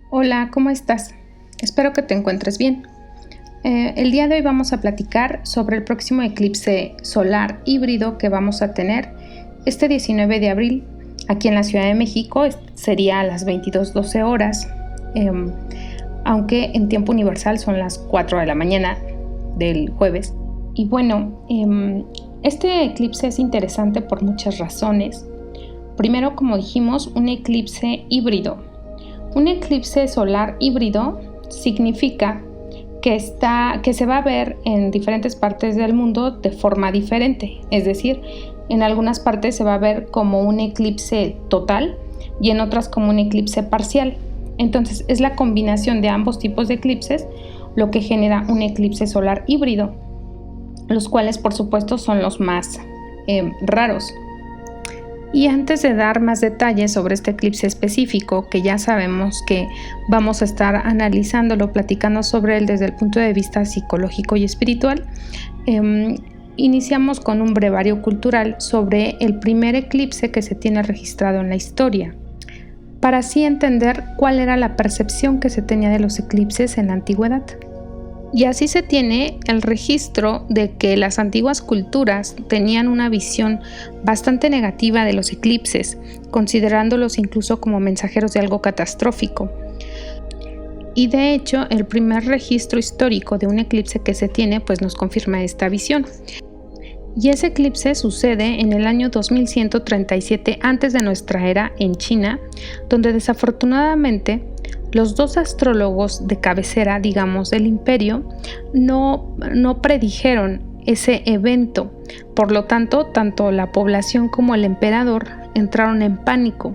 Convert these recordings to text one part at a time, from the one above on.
Hola, ¿cómo estás? Espero que te encuentres bien. El día de hoy vamos a platicar sobre el próximo eclipse solar híbrido que vamos a tener este 19 de abril aquí en la Ciudad de México. Sería a las 22:12 horas, aunque en tiempo universal son las 4 de la mañana del jueves. Y bueno, este eclipse es interesante por muchas razones. Primero, como dijimos, un eclipse híbrido. Un eclipse solar híbrido significa que se va a ver en diferentes partes del mundo de forma diferente. Es decir, en algunas partes se va a ver como un eclipse total y en otras como un eclipse parcial. Entonces es la combinación de ambos tipos de eclipses lo que genera un eclipse solar híbrido, los cuales por supuesto son los más raros. Y antes de dar más detalles sobre este eclipse específico, que ya sabemos que vamos a estar analizándolo, platicando sobre él desde el punto de vista psicológico y espiritual, iniciamos con un brevario cultural sobre el primer eclipse que se tiene registrado en la historia, para así entender cuál era la percepción que se tenía de los eclipses en la antigüedad. Y así se tiene el registro de que las antiguas culturas tenían una visión bastante negativa de los eclipses, considerándolos incluso como mensajeros de algo catastrófico. Y de hecho, el primer registro histórico de un eclipse que se tiene, pues nos confirma esta visión. Y ese eclipse sucede en el año 2137 antes de nuestra era en China, donde desafortunadamente los dos astrólogos de cabecera, digamos, del imperio, no predijeron ese evento. Por lo tanto, tanto la población como el emperador entraron en pánico.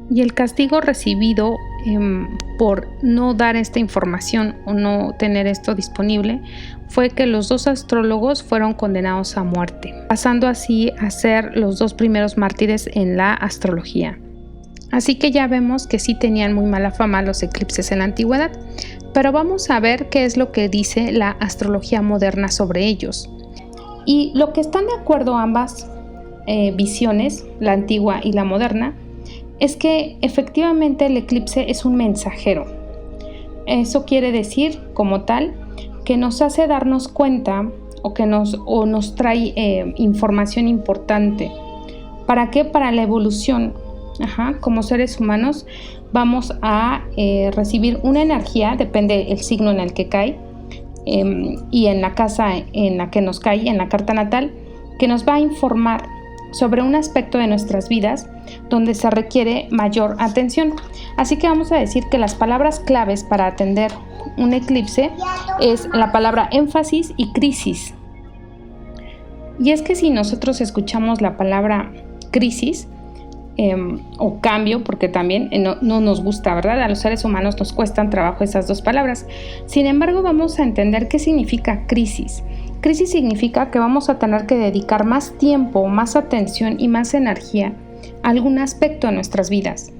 Y el castigo recibido por no dar esta información o no tener esto disponible fue que los dos astrólogos fueron condenados a muerte, pasando así a ser los dos primeros mártires en la astrología. Así que ya vemos que sí tenían muy mala fama los eclipses en la antigüedad, pero vamos a ver qué es lo que dice la astrología moderna sobre ellos. Y lo que están de acuerdo ambas visiones, la antigua y la moderna, es que efectivamente el eclipse es un mensajero. Eso quiere decir, como tal, que nos hace darnos cuenta o nos trae información importante. ¿Para qué? Para la evolución. Como seres humanos vamos a recibir una energía, depende del signo en el que cae y en la casa en la que nos cae, en la carta natal, que nos va a informar sobre un aspecto de nuestras vidas donde se requiere mayor atención. Así que vamos a decir que las palabras claves para atender un eclipse es la palabra énfasis y crisis. Y es que si nosotros escuchamos la palabra crisis, o cambio, porque también no nos gusta, ¿verdad? A los seres humanos nos cuestan trabajo esas dos palabras. Sin embargo, vamos a entender qué significa crisis. Crisis significa que vamos a tener que dedicar más tiempo, más atención y más energía a algún aspecto de nuestras vidas.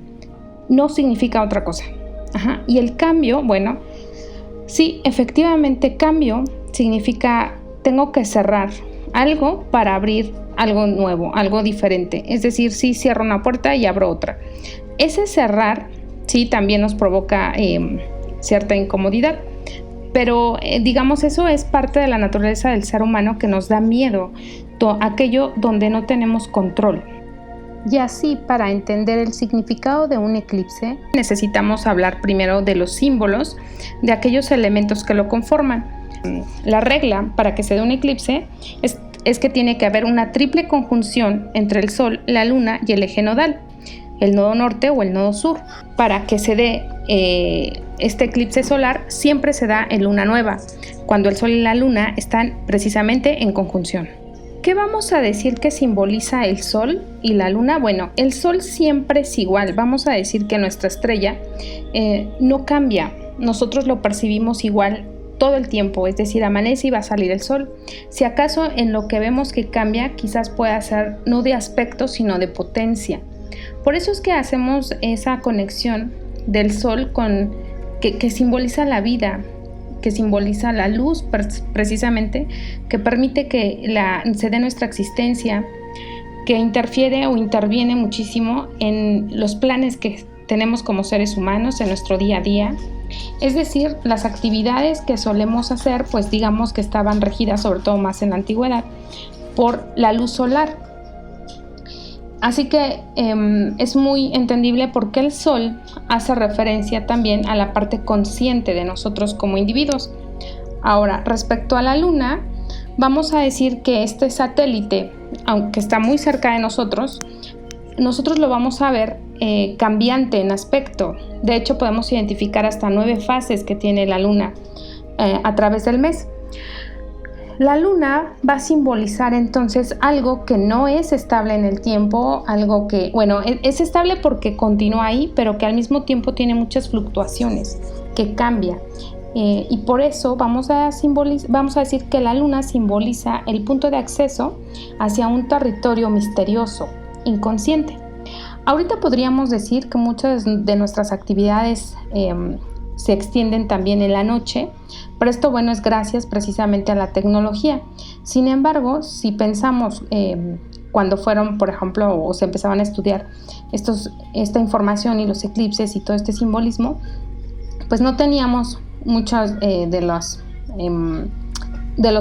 No significa otra cosa. Y el cambio, bueno, sí, efectivamente cambio significa tengo que cerrar algo para abrir algo nuevo, algo diferente. Es decir, sí cierro una puerta y abro otra. Ese cerrar, sí, también nos provoca cierta incomodidad. Pero digamos, eso es parte de la naturaleza del ser humano, que nos da miedo, aquello donde no tenemos control. Y así, para entender el significado de un eclipse, necesitamos hablar primero de los símbolos, de aquellos elementos que lo conforman. La regla para que se dé un eclipse es que tiene que haber una triple conjunción entre el Sol, la Luna y el eje nodal, el nodo norte o el nodo sur. Para que se dé este eclipse solar, siempre se da en luna nueva, cuando el Sol y la Luna están precisamente en conjunción. ¿Qué vamos a decir que simboliza el Sol y la Luna? Bueno, el Sol siempre es igual. Vamos a decir que nuestra estrella no cambia. Nosotros lo percibimos igual todo el tiempo, es decir, amanece y va a salir el sol. Si acaso en lo que vemos que cambia, quizás pueda ser no de aspecto, sino de potencia. Por eso es que hacemos esa conexión del sol con que simboliza la vida, que simboliza la luz precisamente, que permite que se dé nuestra existencia, que interfiere o interviene muchísimo en los planes que tenemos como seres humanos en nuestro día a día. Es decir, las actividades que solemos hacer, pues digamos que estaban regidas, sobre todo más en la antigüedad, por la luz solar. Así que es muy entendible por qué el Sol hace referencia también a la parte consciente de nosotros como individuos. Ahora, respecto a la Luna, vamos a decir que este satélite, aunque está muy cerca de nosotros lo vamos a ver cambiante en aspecto. De hecho, podemos identificar hasta 9 fases que tiene la Luna a través del mes. La Luna va a simbolizar entonces algo que no es estable en el tiempo, algo que, bueno, es estable porque continúa ahí, pero que al mismo tiempo tiene muchas fluctuaciones, que cambia. Y por eso vamos a decir que la Luna simboliza el punto de acceso hacia un territorio misterioso, inconsciente. Ahorita podríamos decir que muchas de nuestras actividades se extienden también en la noche, pero esto, bueno, es gracias precisamente a la tecnología. Sin embargo, si pensamos cuando fueron, por ejemplo, o se empezaban a estudiar esta información y los eclipses y todo este simbolismo, pues no teníamos muchos de los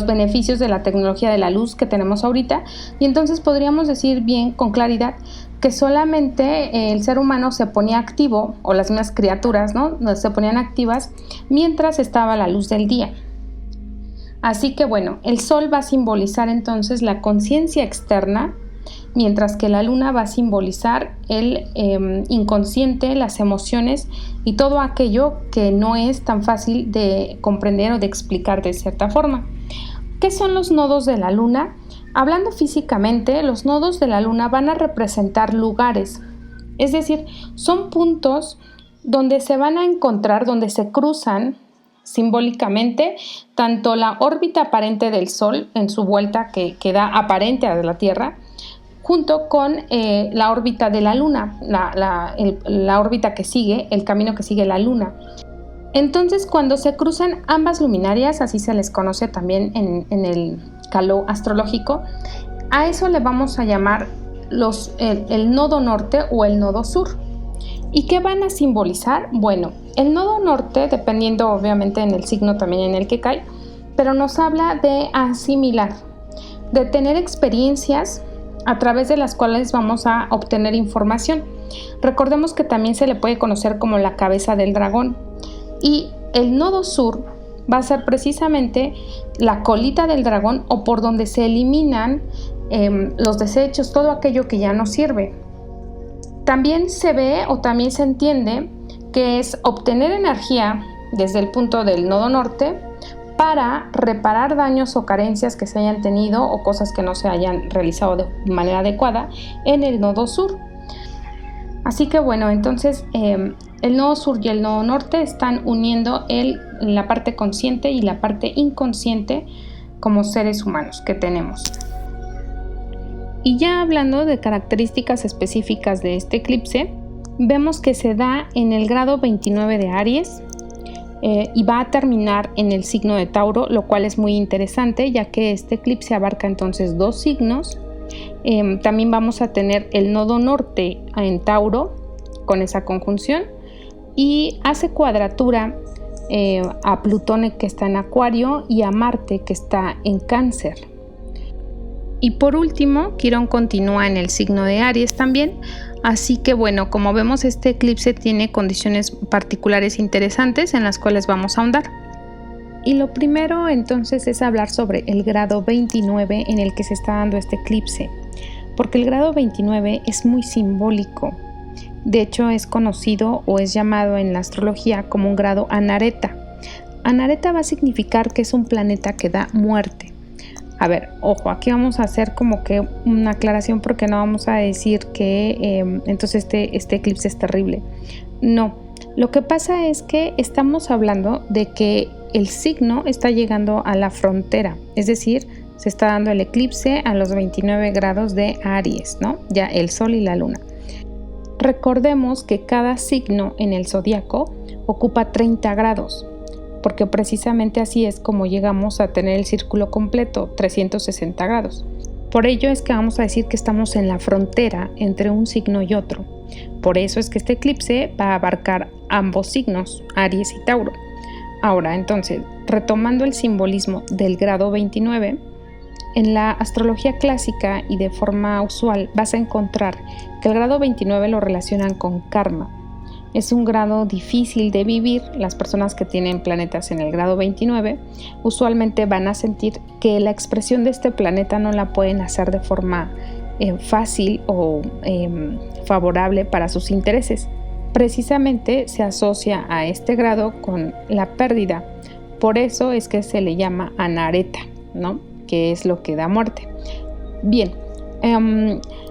beneficios de la tecnología de la luz que tenemos ahorita, y entonces podríamos decir bien con claridad que solamente el ser humano se ponía activo, o las mismas criaturas, ¿no?, se ponían activas mientras estaba la luz del día. Así que bueno, el Sol va a simbolizar entonces la conciencia externa, mientras que la Luna va a simbolizar el inconsciente, las emociones y todo aquello que no es tan fácil de comprender o de explicar de cierta forma. ¿Qué son los nodos de la Luna? Hablando físicamente, los nodos de la Luna van a representar lugares, es decir, son puntos donde se van a encontrar, donde se cruzan simbólicamente tanto la órbita aparente del Sol en su vuelta que da aparente a la Tierra, junto con la órbita de la Luna, la órbita que sigue, el camino que sigue la Luna. Entonces, cuando se cruzan ambas luminarias, así se les conoce también en el caló astrológico, a eso le vamos a llamar el nodo norte o el nodo sur. ¿Y qué van a simbolizar? Bueno, el nodo norte, dependiendo obviamente en el signo también en el que cae, pero nos habla de asimilar, de tener experiencias a través de las cuales vamos a obtener información. Recordemos que también se le puede conocer como la cabeza del dragón. Y el nodo sur va a ser precisamente la colita del dragón, o por donde se eliminan los desechos, todo aquello que ya no sirve. También se ve o también se entiende que es obtener energía desde el punto del nodo norte para reparar daños o carencias que se hayan tenido o cosas que no se hayan realizado de manera adecuada en el nodo sur. Así que bueno, entonces el nodo sur y el nodo norte están uniendo la parte consciente y la parte inconsciente como seres humanos que tenemos. Y ya hablando de características específicas de este eclipse, vemos que se da en el grado 29 de Aries y va a terminar en el signo de Tauro, lo cual es muy interesante, ya que este eclipse abarca entonces 2 signos. También vamos a tener el nodo norte en Tauro con esa conjunción, y hace cuadratura a Plutón, que está en Acuario, y a Marte, que está en Cáncer. Y por último, Quirón continúa en el signo de Aries también. Así que bueno, como vemos, este eclipse tiene condiciones particulares interesantes en las cuales vamos a ahondar. Y lo primero entonces es hablar sobre el grado 29 en el que se está dando este eclipse, porque el grado 29 es muy simbólico. De hecho, es conocido o es llamado en la astrología como un grado Anareta. Anareta va a significar que es un planeta que da muerte. A ver, ojo, aquí vamos a hacer como que una aclaración, porque no vamos a decir que entonces este eclipse es terrible. No, lo que pasa es que estamos hablando de que el signo está llegando a la frontera, es decir, se está dando el eclipse a los 29 grados de Aries, ¿no? Ya el Sol y la Luna. Recordemos que cada signo en el zodiaco ocupa 30 grados, porque precisamente así es como llegamos a tener el círculo completo, 360 grados. Por ello es que vamos a decir que estamos en la frontera entre un signo y otro. Por eso es que este eclipse va a abarcar ambos signos, Aries y Tauro. Ahora, entonces, retomando el simbolismo del grado 29, en la astrología clásica y de forma usual vas a encontrar que el grado 29 lo relacionan con karma. Es un grado difícil de vivir. Las personas que tienen planetas en el grado 29 usualmente van a sentir que la expresión de este planeta no la pueden hacer de forma fácil o favorable para sus intereses. Precisamente se asocia a este grado con la pérdida. Por eso es que se le llama anareta, ¿no? Que es lo que da muerte. Bien,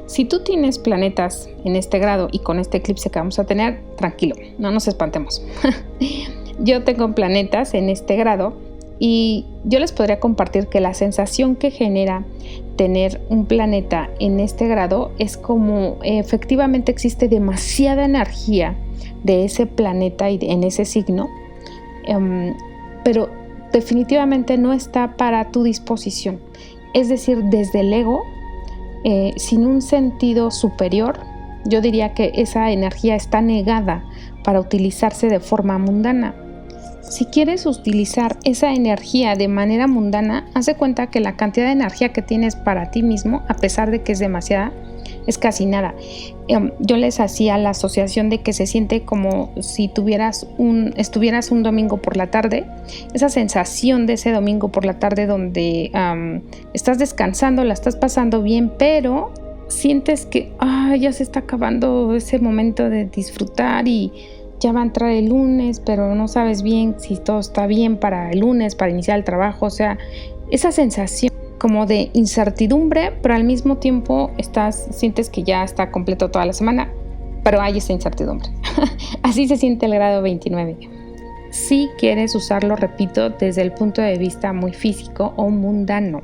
si tú tienes planetas en este grado y con este eclipse que vamos a tener, tranquilo, no nos espantemos. Yo tengo planetas en este grado y yo les podría compartir que la sensación que genera tener un planeta en este grado es como efectivamente existe demasiada energía de ese planeta y en ese signo, pero definitivamente no está para tu disposición. Es decir, desde el ego, sin un sentido superior, yo diría que esa energía está negada para utilizarse de forma mundana. Si quieres utilizar esa energía de manera mundana, haz de cuenta que la cantidad de energía que tienes para ti mismo, a pesar de que es demasiada, es casi nada. Yo les hacía la asociación de que se siente como si estuvieras un domingo por la tarde, esa sensación de ese domingo por la tarde donde estás descansando, la estás pasando bien, pero sientes que ya se está acabando ese momento de disfrutar y ya va a entrar el lunes, pero no sabes bien si todo está bien para el lunes, para iniciar el trabajo. O sea, esa sensación como de incertidumbre, pero al mismo tiempo sientes que ya está completo toda la semana, pero hay esa incertidumbre. Así se siente el grado 29. Si quieres usarlo, repito, desde el punto de vista muy físico o mundano.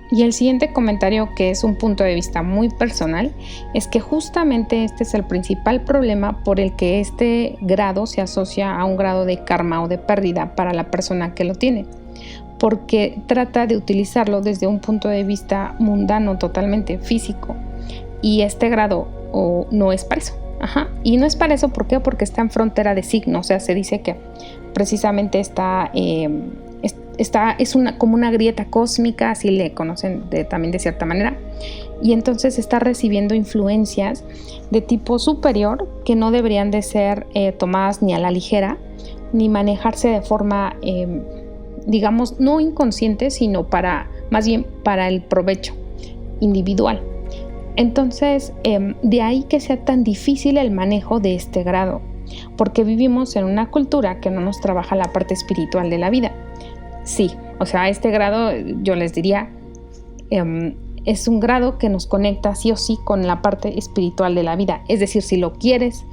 Y el siguiente comentario, que es un punto de vista muy personal, es que justamente este es el principal problema por el que este grado se asocia a un grado de karma o de pérdida para la persona que lo tiene, porque trata de utilizarlo desde un punto de vista mundano, totalmente físico, y este grado no es para eso. Y no es para eso, ¿por qué? Porque está en frontera de signo. O sea, se dice que precisamente es como una grieta cósmica, así le conocen también de cierta manera, y entonces está recibiendo influencias de tipo superior que no deberían de ser tomadas ni a la ligera, ni manejarse de forma, digamos, no inconsciente, sino más bien para el provecho individual. Entonces, de ahí que sea tan difícil el manejo de este grado, porque vivimos en una cultura que no nos trabaja la parte espiritual de la vida. Sí, o sea, este grado, yo les diría, es un grado que nos conecta sí o sí con la parte espiritual de la vida. Es decir, si lo quieres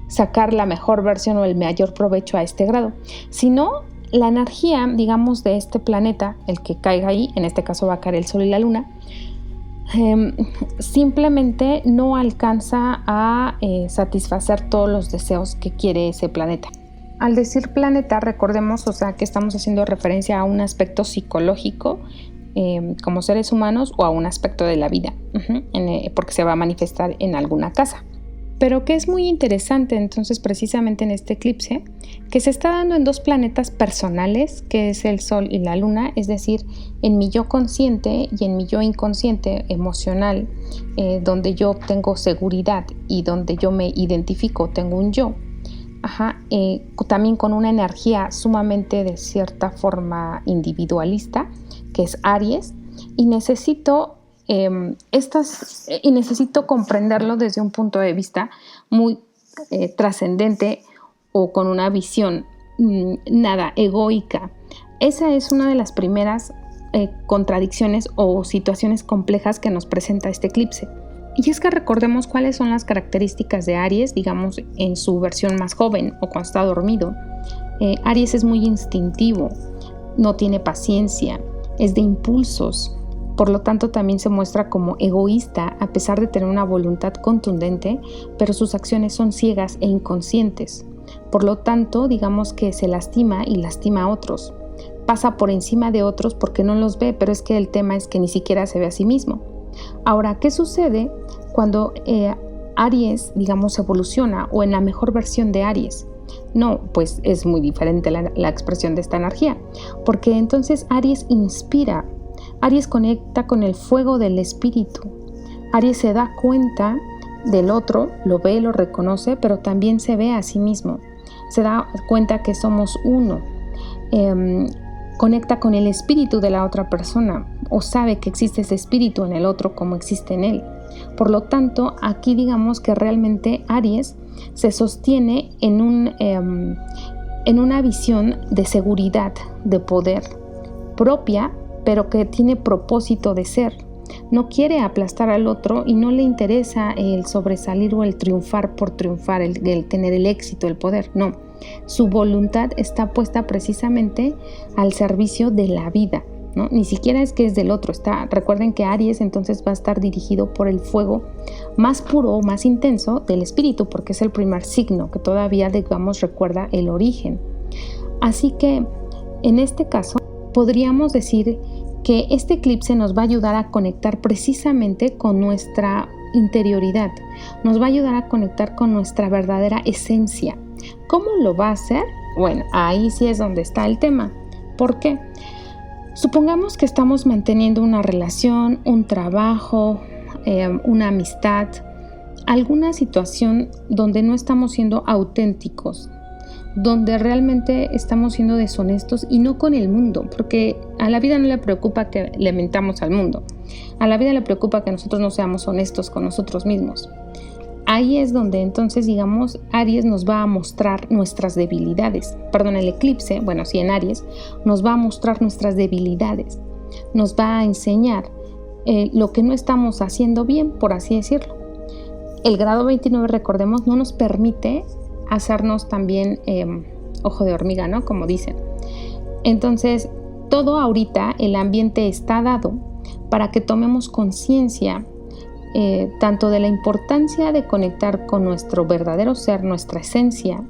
sacar la mejor versión o el mayor provecho a este grado. Si no, la energía, digamos, de este planeta, el que caiga ahí, en este caso va a caer el Sol y la Luna, simplemente no alcanza a satisfacer todos los deseos que quiere ese planeta. Al decir planeta, recordemos, o sea, que estamos haciendo referencia a un aspecto psicológico como seres humanos o a un aspecto de la vida, porque se va a manifestar en alguna casa. Pero que es muy interesante entonces precisamente en este eclipse, que se está dando en dos planetas personales, que es el Sol y la Luna, es decir, en mi yo consciente y en mi yo inconsciente emocional, donde yo tengo seguridad y donde yo me identifico, tengo un yo. También con una energía sumamente de cierta forma individualista, que es Aries, y necesito comprenderlo desde un punto de vista muy trascendente o con una visión nada egoica. Esa es una de las primeras contradicciones o situaciones complejas que nos presenta este eclipse. Y es que recordemos cuáles son las características de Aries, digamos, en su versión más joven o cuando está dormido. Aries es muy instintivo, no tiene paciencia, es de impulsos. Por lo tanto, también se muestra como egoísta a pesar de tener una voluntad contundente, pero sus acciones son ciegas e inconscientes. Por lo tanto, digamos que se lastima y lastima a otros. Pasa por encima de otros porque no los ve, pero es que el tema es que ni siquiera se ve a sí mismo. Ahora, ¿qué sucede cuando Aries, digamos, evoluciona o en la mejor versión de Aries. No, pues es muy diferente la expresión de esta energía, porque entonces Aries inspira, Aries conecta con el fuego del espíritu, Aries se da cuenta del otro, lo ve, lo reconoce, pero también se ve a sí mismo, se da cuenta que somos uno, conecta con el espíritu de la otra persona o sabe que existe ese espíritu en el otro como existe en él. Por lo tanto, aquí digamos que realmente Aries se sostiene en una visión de seguridad, de poder propia, pero que tiene propósito de ser. No quiere aplastar al otro y no le interesa el sobresalir o el triunfar por triunfar, el tener el éxito, el poder, no. Su voluntad está puesta precisamente al servicio de la vida, ¿no? Ni siquiera es que es del otro. Recuerden que Aries entonces va a estar dirigido por el fuego más puro, más intenso del espíritu, porque es el primer signo que todavía, digamos, recuerda el origen. Así que en este caso podríamos decir que este eclipse nos va a ayudar a conectar precisamente con nuestra interioridad, nos va a ayudar a conectar con nuestra verdadera esencia. ¿Cómo lo va a hacer? Bueno, ahí sí es donde está el tema. ¿Por qué? Supongamos que estamos manteniendo una relación, un trabajo, una amistad, alguna situación donde no estamos siendo auténticos, donde realmente estamos siendo deshonestos y no con el mundo, porque a la vida no le preocupa que le mentamos al mundo, a la vida le preocupa que nosotros no seamos honestos con nosotros mismos. Ahí es donde entonces, digamos, Aries nos va a mostrar nuestras debilidades. El eclipse, bueno, sí, en Aries, nos va a mostrar nuestras debilidades. Nos va a enseñar lo que no estamos haciendo bien, por así decirlo. El grado 29, recordemos, no nos permite hacernos también ojo de hormiga, ¿no? Como dicen. Entonces, todo ahorita, el ambiente está dado para que tomemos conciencia tanto de la importancia de conectar con nuestro verdadero ser, nuestra esencia,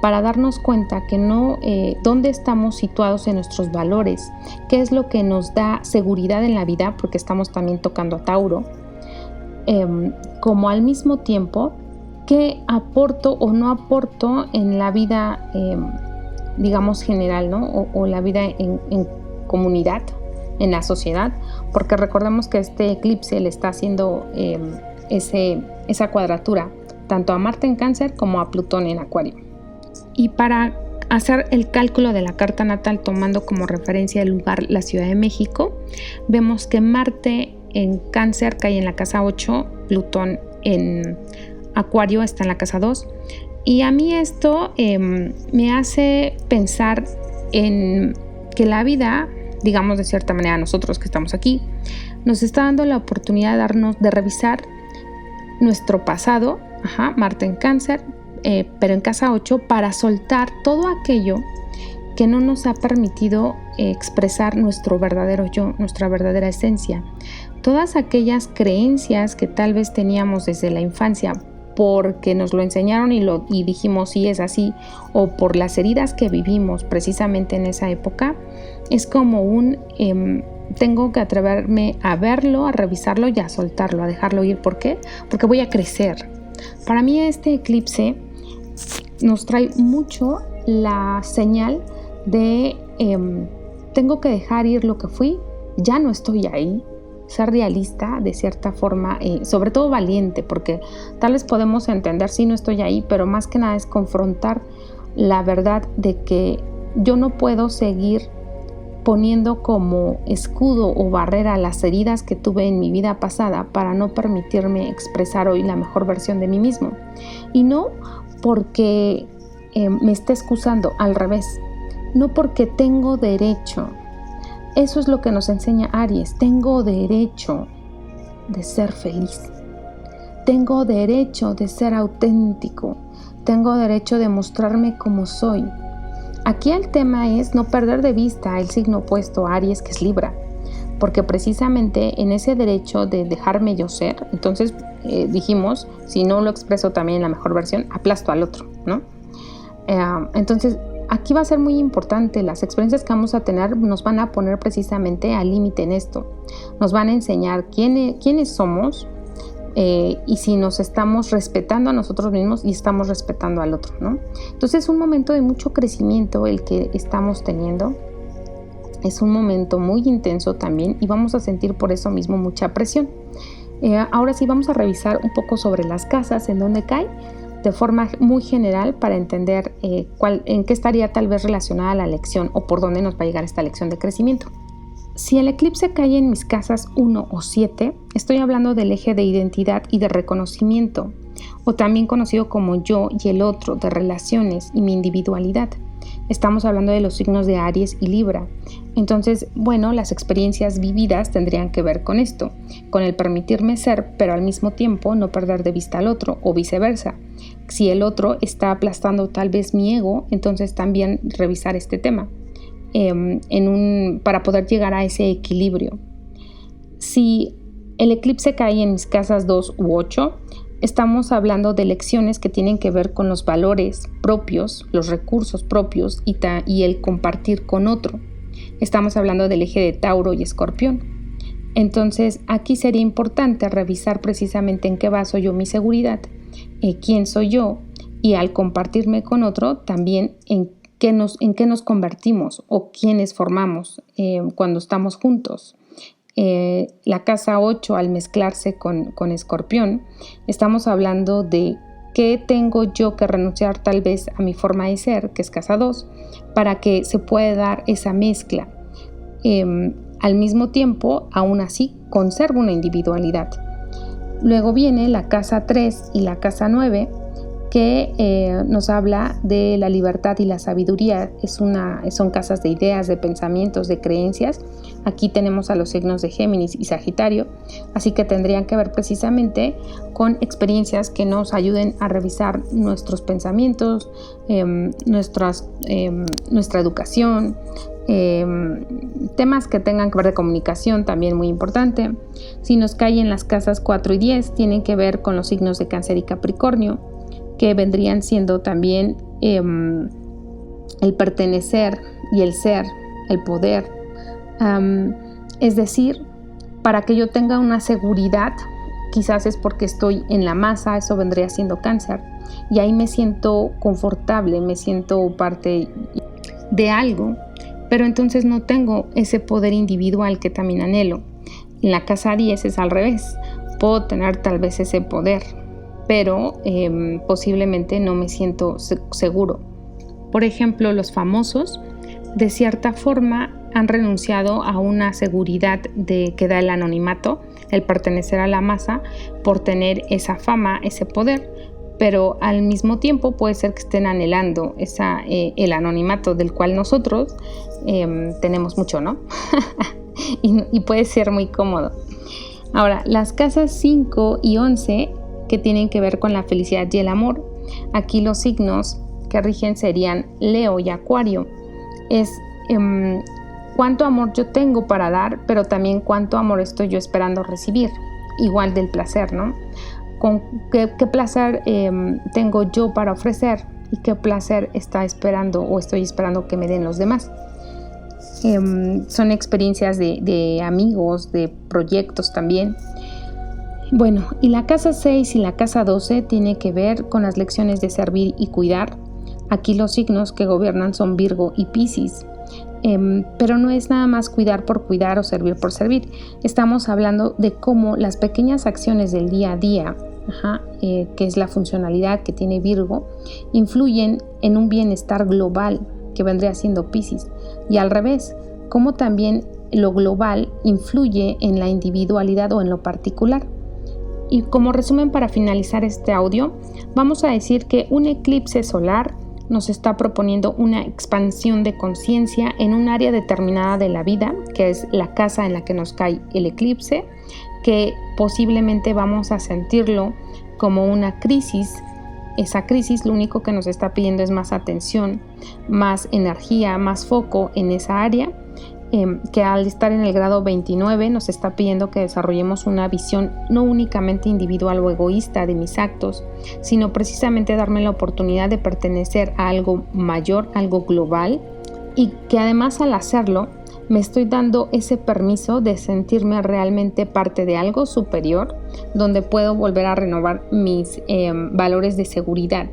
para darnos cuenta que no, dónde estamos situados en nuestros valores, qué es lo que nos da seguridad en la vida, porque estamos también tocando a Tauro, como al mismo tiempo qué aporto o no aporto en la vida, digamos, general, ¿no? O la vida en comunidad, en la sociedad, porque recordemos que este eclipse le está haciendo esa cuadratura tanto a Marte en Cáncer como a Plutón en Acuario. Y para hacer el cálculo de la carta natal tomando como referencia el lugar la Ciudad de México, vemos que Marte en Cáncer cae en la casa 8, Plutón en Acuario está en la casa 2, y a mí esto me hace pensar en que la vida, digamos de cierta manera nosotros que estamos aquí, nos está dando la oportunidad de revisar nuestro pasado, Marte en Cáncer, pero en casa 8, para soltar todo aquello que no nos ha permitido expresar nuestro verdadero yo, nuestra verdadera esencia. Todas aquellas creencias que tal vez teníamos desde la infancia porque nos lo enseñaron y dijimos sí es así, o por las heridas que vivimos precisamente en esa época, es como tengo que atreverme a verlo, a revisarlo y a soltarlo, a dejarlo ir. ¿Por qué? Porque voy a crecer. Para mí este eclipse nos trae mucho la señal de tengo que dejar ir lo que fui, ya no estoy ahí. Ser realista de cierta forma, sobre todo valiente, porque tal vez podemos entender si no estoy ahí, pero más que nada es confrontar la verdad de que yo no puedo seguir poniendo como escudo o barrera las heridas que tuve en mi vida pasada para no permitirme expresar hoy la mejor versión de mí mismo. Y no porque me esté excusando, al revés, no porque tengo derecho. Eso es lo que nos enseña Aries. Tengo derecho de ser feliz. Tengo derecho de ser auténtico. Tengo derecho de mostrarme como soy. Aquí el tema es no perder de vista el signo opuesto a Aries, que es Libra. Porque precisamente en ese derecho de dejarme yo ser, entonces dijimos, si no lo expreso también en la mejor versión, aplasto al otro, ¿no? Entonces, aquí va a ser muy importante, las experiencias que vamos a tener nos van a poner precisamente al límite en esto. Nos van a enseñar quiénes somos, y si nos estamos respetando a nosotros mismos y estamos respetando al otro, ¿no? Entonces es un momento de mucho crecimiento el que estamos teniendo. Es un momento muy intenso también y vamos a sentir por eso mismo mucha presión. Ahora sí vamos a revisar un poco sobre las casas, en dónde cae, de forma muy general para entender en qué estaría tal vez relacionada la lección o por dónde nos va a llegar esta lección de crecimiento. Si el eclipse cae en mis casas 1 o 7, estoy hablando del eje de identidad y de reconocimiento, o también conocido como yo y el otro, de relaciones y mi individualidad. Estamos hablando de los signos de Aries y Libra. Entonces, bueno, las experiencias vividas tendrían que ver con esto, con el permitirme ser, pero al mismo tiempo no perder de vista al otro, o viceversa. Si el otro está aplastando tal vez mi ego, entonces también revisar este tema para poder llegar a ese equilibrio. Si el eclipse cae en mis casas 2 u 8, estamos hablando de lecciones que tienen que ver con los valores propios, los recursos propios y el compartir con otro. Estamos hablando del eje de Tauro y Escorpión. Entonces, aquí sería importante revisar precisamente en qué baso yo mi seguridad, quién soy yo, y al compartirme con otro, también en qué nos convertimos o quiénes formamos cuando estamos juntos. La casa 8 al mezclarse con Escorpión, estamos hablando de qué tengo yo que renunciar tal vez a mi forma de ser, que es casa 2, para que se pueda dar esa mezcla. Al mismo tiempo, aún así, conservo una individualidad. Luego viene la casa 3 y la casa 9, que nos habla de la libertad y la sabiduría. Son casas de ideas, de pensamientos, de creencias. Aquí tenemos a los signos de Géminis y Sagitario, así que tendrían que ver precisamente con experiencias que nos ayuden a revisar nuestros pensamientos, nuestra educación, temas que tengan que ver de comunicación, también muy importante. Si nos cae en las casas 4 y 10, tienen que ver con los signos de Cáncer y Capricornio, que vendrían siendo también el pertenecer y el ser, el poder. Es decir, para que yo tenga una seguridad, quizás es porque estoy en la masa, eso vendría siendo Cáncer, y ahí me siento confortable, me siento parte de algo, pero entonces no tengo ese poder individual que también anhelo. En la casa 10 es al revés, puedo tener tal vez ese poder, pero posiblemente no me siento seguro. Por ejemplo, los famosos, de cierta forma, han renunciado a una seguridad que da el anonimato, el pertenecer a la masa, por tener esa fama, ese poder, pero al mismo tiempo puede ser que estén anhelando el anonimato del cual nosotros tenemos mucho, ¿no? y puede ser muy cómodo. Ahora, las casas 5 y 11, que tienen que ver con la felicidad y el amor. Aquí los signos que rigen serían Leo y Acuario. Es cuánto amor yo tengo para dar, pero también cuánto amor estoy yo esperando recibir. Igual del placer, ¿no? Con qué placer tengo yo para ofrecer y qué placer está esperando o estoy esperando que me den los demás. Son experiencias de amigos, de proyectos también. Bueno, y la casa 6 y la casa 12 tiene que ver con las lecciones de servir y cuidar. Aquí los signos que gobiernan son Virgo y Piscis. Pero no es nada más cuidar por cuidar o servir por servir. Estamos hablando de cómo las pequeñas acciones del día a día, que es la funcionalidad que tiene Virgo, influyen en un bienestar global que vendría siendo Piscis. Y al revés, cómo también lo global influye en la individualidad o en lo particular. Y como resumen para finalizar este audio, vamos a decir que un eclipse solar nos está proponiendo una expansión de conciencia en un área determinada de la vida, que es la casa en la que nos cae el eclipse, que posiblemente vamos a sentirlo como una crisis. Esa crisis lo único que nos está pidiendo es más atención, más energía, más foco en esa área, que al estar en el grado 29 nos está pidiendo que desarrollemos una visión no únicamente individual o egoísta de mis actos, sino precisamente darme la oportunidad de pertenecer a algo mayor, algo global, y que además al hacerlo Me estoy dando ese permiso de sentirme realmente parte de algo superior, donde puedo volver a renovar mis valores de seguridad.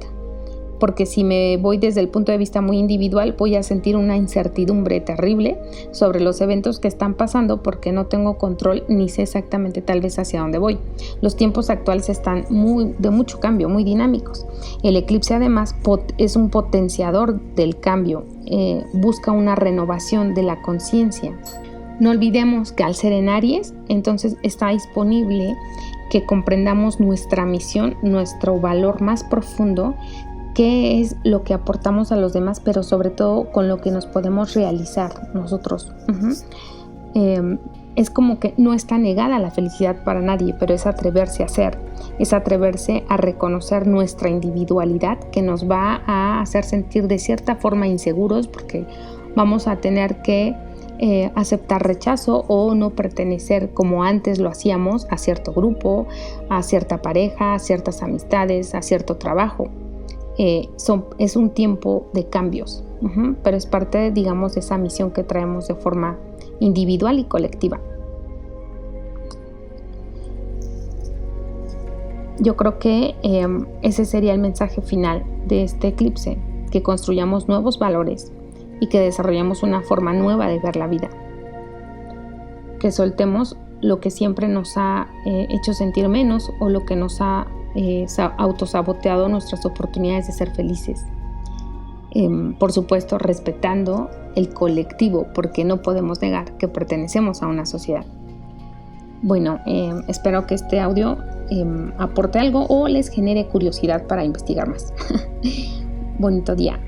Porque si me voy desde el punto de vista muy individual, voy a sentir una incertidumbre terrible sobre los eventos que están pasando porque no tengo control ni sé exactamente tal vez hacia dónde voy. Los tiempos actuales están de mucho cambio, muy dinámicos. El eclipse además es un potenciador del cambio, busca una renovación de la conciencia. No olvidemos que al ser en Aries, entonces está disponible que comprendamos nuestra misión, nuestro valor más profundo, qué es lo que aportamos a los demás, pero sobre todo con lo que nos podemos realizar nosotros. Es como que no está negada la felicidad para nadie, pero es atreverse a hacer, es atreverse a reconocer nuestra individualidad, que nos va a hacer sentir de cierta forma inseguros, porque vamos a tener que aceptar rechazo o no pertenecer como antes lo hacíamos a cierto grupo, a cierta pareja, a ciertas amistades, a cierto trabajo. Es un tiempo de cambios, pero es parte, digamos, de esa misión que traemos de forma individual y colectiva. Yo creo que ese sería el mensaje final de este eclipse, que construyamos nuevos valores y que desarrollemos una forma nueva de ver la vida, que soltemos lo que siempre nos ha hecho sentir menos o lo que nos ha autosaboteado nuestras oportunidades de ser felices. Por supuesto, respetando el colectivo, porque no podemos negar que pertenecemos a una sociedad. Bueno, espero que este audio aporte algo o les genere curiosidad para investigar más. Bonito día.